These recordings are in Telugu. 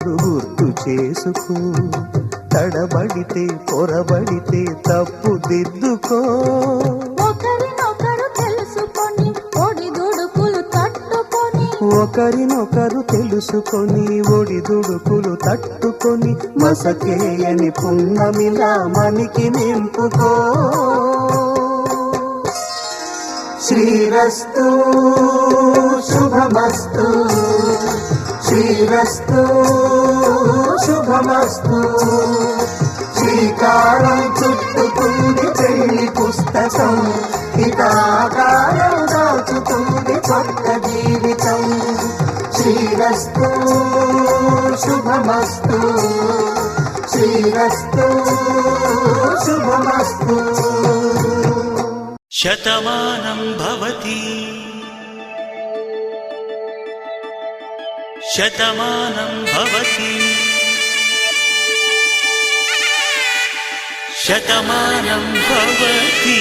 గుర్తు చేసుకో, తడబడితే పొరబడితే తప్పు దిద్దుకో. ఒకరినొకరు తెలుసుకొని ఒడిదుడుకులు తట్టుకొని, ఒకరినొకరు తెలుసుకొని ఒడిదుడుకులు తట్టుకొని, మసకేయని పున్నమిలా మనికి నింపుకో. శ్రీరస్తు శుభమస్తు, శ్రీరస్తు శుభమస్తు. శ్రీకారం చుట్టుకుంది పెళ్లి పుస్తకం, ఇక ఆకారం దాచుతుంది కొత్త జీవితం. శ్రీరస్తు శుభమస్తు, శ్రీరస్తు శుభమస్తు. శతమానం భవతి శతమానం భవతి శతమానం భవతి.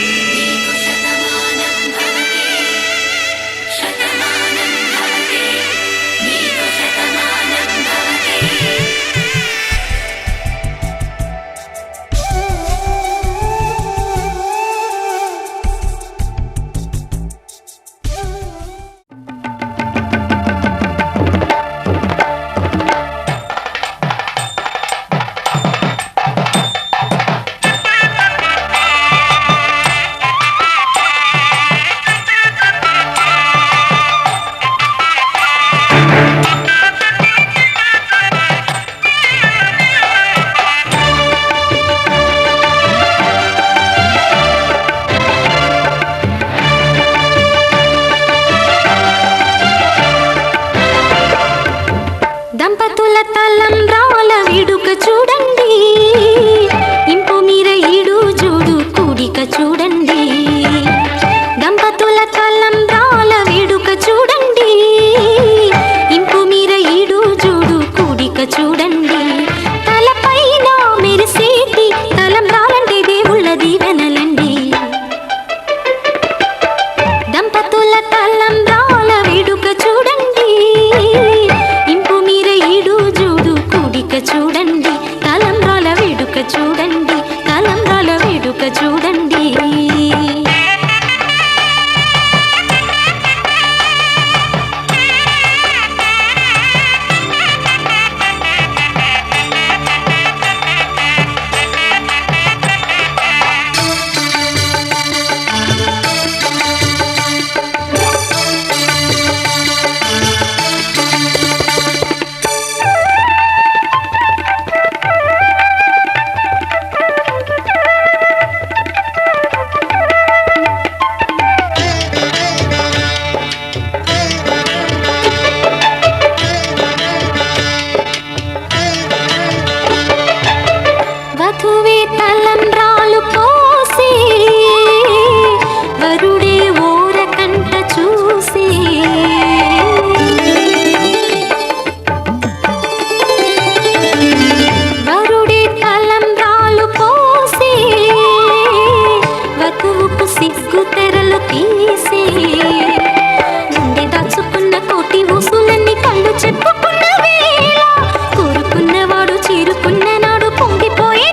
దంపతుల తలంబ్రాల వేడుక చూడండి, ఇంపు మీర ఈడు జోడు కూడిక చూడండి. దంపతుల తలంబ్రాల వేడుక చూడండి, ఇంపు మీర ఈడు జోడు కూడిక చూడండి. తలపైన మెరిసేటి తలంబ్రాలంటే దేవుళ్ళ దీవెనలండి. దంపతుల తలంబ్రాల వేడుక చూడండి, చూడండి తలంబ్రాల వేడుక చూడండి, తలంబ్రాల వేడుక చూడండి. వధువే తలంబ్రాలు పోసి, వరుడే ఓరకంట చూసి. వరుడే తలంబ్రాలు పోసి, వధువుకు సిగ్గు తెరలు తీసి. గుండె దాచుకున్న కోటి ఊసులన్నీ కళ్ళు చెప్పుకున్న వేళ, కోరుకున్నవాడు చేరుకున్న నాడు పొంగిపోయే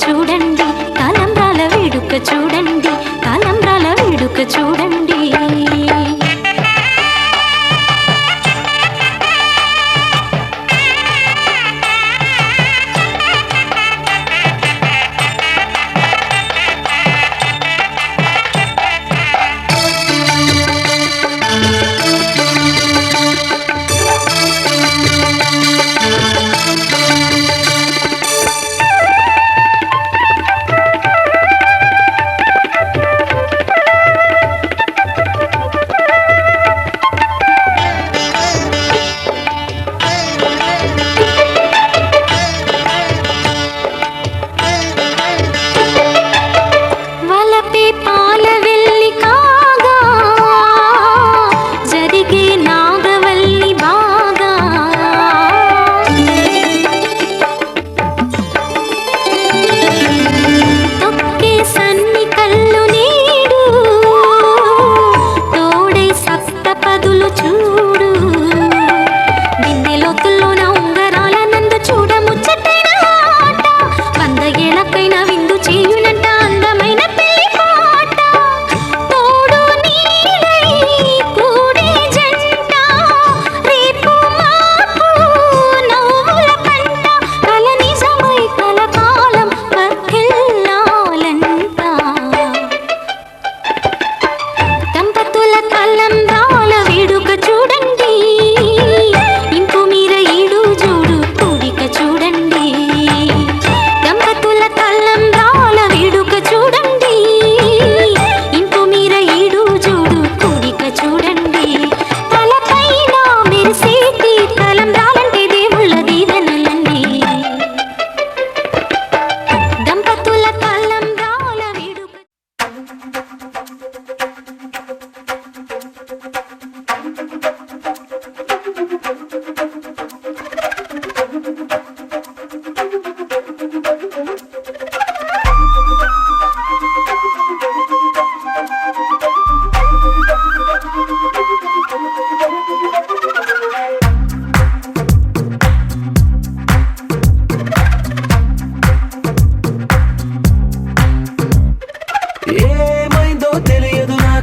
చూడండి తలంబ్రాల వేడుక చూడండి, తలంబ్రాల వేడుక చూడండి.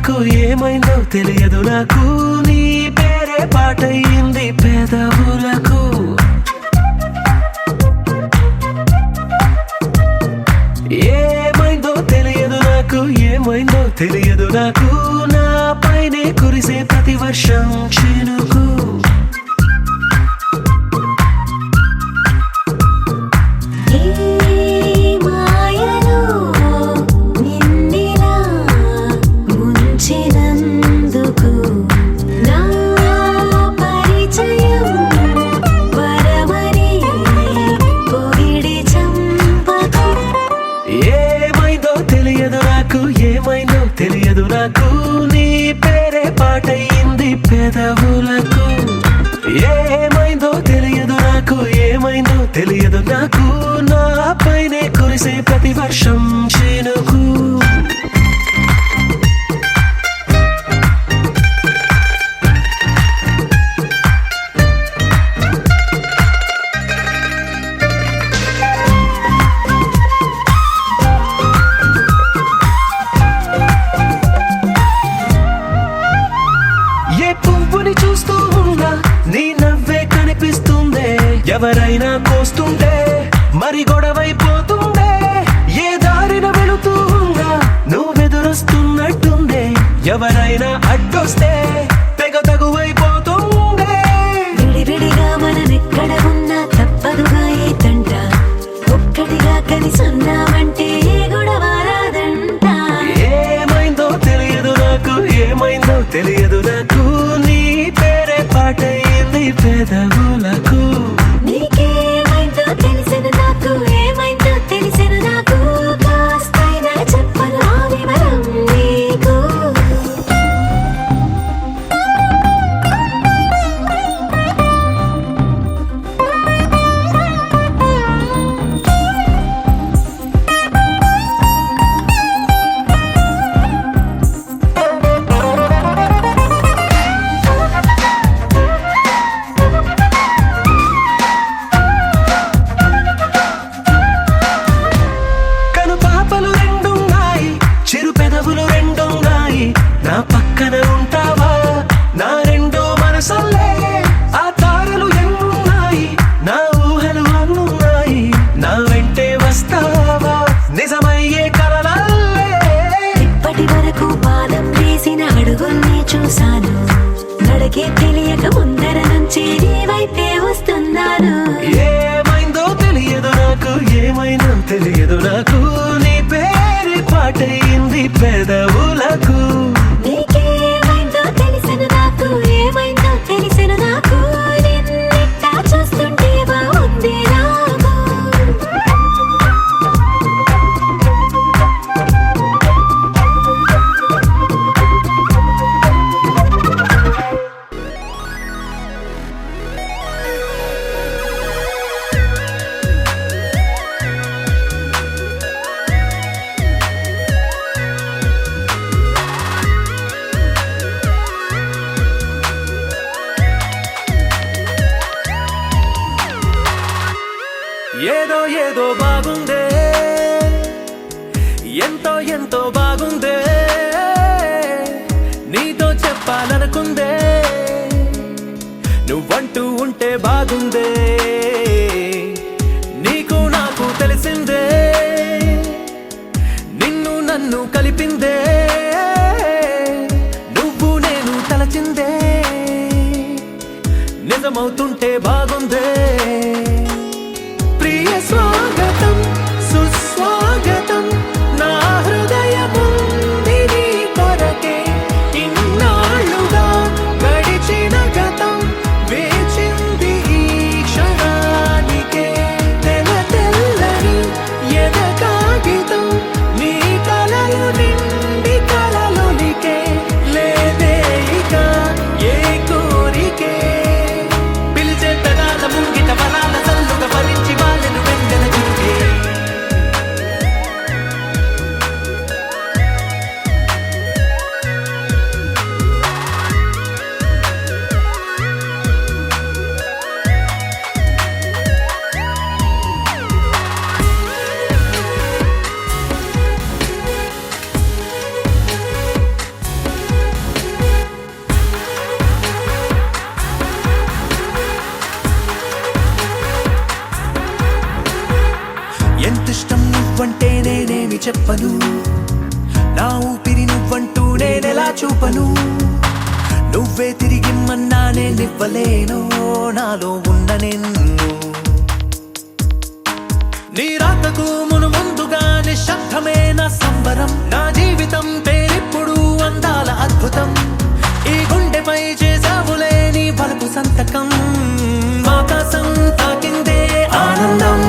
నాకు ఏమైందో తెలియదు నాకు నీ పేరే పాటయింది పెదవులకు ఏమైందో తెలియదు నాకు ఏమైందో తెలియదు నాకు నా పైనే కురిసే ప్రతి వర్షం చినుకు తెలియదు నాకు నీ పేరే పాటయింది పెదవులకు ఏమైందో తెలియదు నాకు ఏమైందో తెలియదు నాకు నా పైనే కురిసే ప్రతి వర్షం చినుకు ఎవరైనా కోస్తుంటే మరి గొడవైపోతుందే ఏ దారిన వెళుతుందా నువ్వెదురొస్తున్నట్టుందే ఎవరైనా అడ్డొస్తే తెగ తగువైపోతుందే విడివిడిగా మనమెక్కడ ఉన్నా తప్పదుగా ఏ తంట ఒక్కటిగా కలిసి ఉన్నామంటే గొడవ రాదంట ఏమైందో తెలియదు నాకు ఏమైందో తెలియదు నాకు నీ పేరే పాటయింది పెదవులకు నా పక్కన ఉంటావా నా రెండో మనసల్లే ఆ తారలు ఎన్నున్నాయి నా ఊహలు అన్నున్నాయి నా వెంటే వస్తావా నిజమయ్యే కలలల్లే ఇప్పటి వరకు పాదం వేసిన అడుగుల్ని చూశాను నడకే తెలియక ముందర నుంచి నీ వైపే వస్తున్నాను ఏమైందో తెలియదు నాకు ఏమైందో తెలియదు నాకు నీ పేరు పాటయింది పెదవులకు ఏదో ఏదో బాగుందే ఎంతో ఎంతో బాగుందే నీతో చెప్పాలనుకుందే నువ్వంటూ ఉంటే బాగుందే నీకు నాకు తెలిసిందే నిన్ను నన్ను కలిపిందే నువ్వు నేను తలచిందే నిజమవుతుంటే బాగుందే ప్రియ స్వాగతం సుస్వాగతం నా హృదయముంది నీ కొరకే ఇన్నాళ్ళుగా గడిచిన గతం వేచింది ఈ క్షణానికే తెల్ల తెల్లని ఎద కాగితం నీ కలలు నిండి కలలొలికే లేదే ఇక ఏ కోరికే పిలిచే పెదాల ముంగిట వరాల సల్లుగా భరించి వాళ్ళను వెంటనే చూపే చూపను నువ్వే తిరిగిమ్మన్నానే నివ్వలేను నాలో ఉన్న నిన్ను నీ రాతకు మును ముందుగా నిశ్శబ్దమే నా సంబరం నా జీవితం పేరిప్పుడు అందాల అద్భుతం ఈ గుండెపై చేసావులే నీ బలపు సంతకం ఆకాశం తాకిందే ఆనందం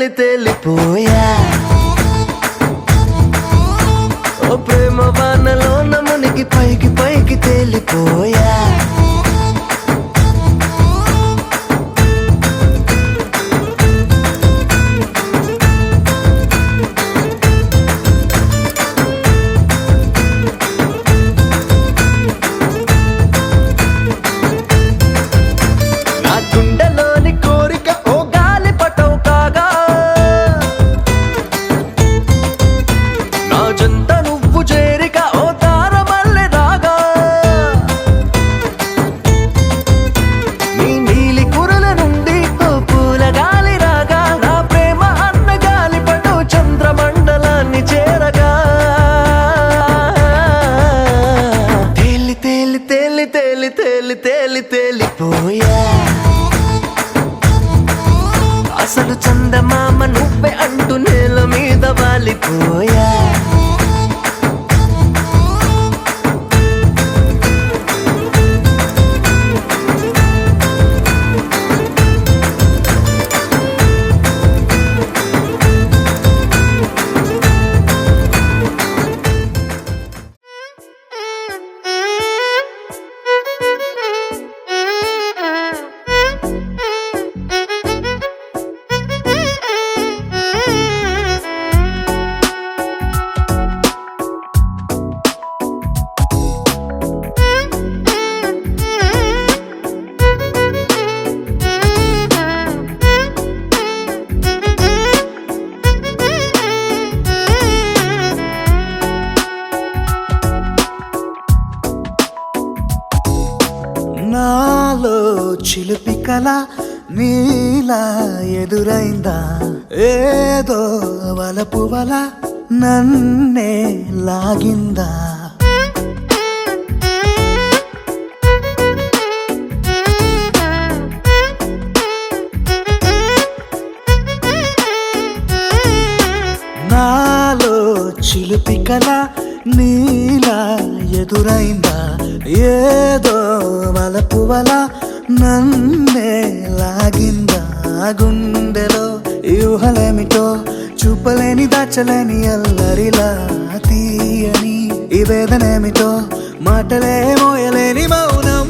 తేలిపోయా ఓ ప్రేమ వానలో నమునికి పైకి పైకి తేలిపోయా తేలిపోయా అసలు చందమామ నువ్వే అంటూ నేల మీద వాలిపోయా నాలో చిలిపి కల నీలా ఎదురైందా ఏదో వలపు వల నన్నే లాగిందా నాలో చిలిపి కల నీలా ఎదురైందా ఏదో వలపు వల నన్నే లాగిందా గుండెలో ఊహలేమిటో చూపలేని దాచలేని అల్లరిలా తీయని ఈ వేదనేమిటో మాటలే మోయలేని మౌనం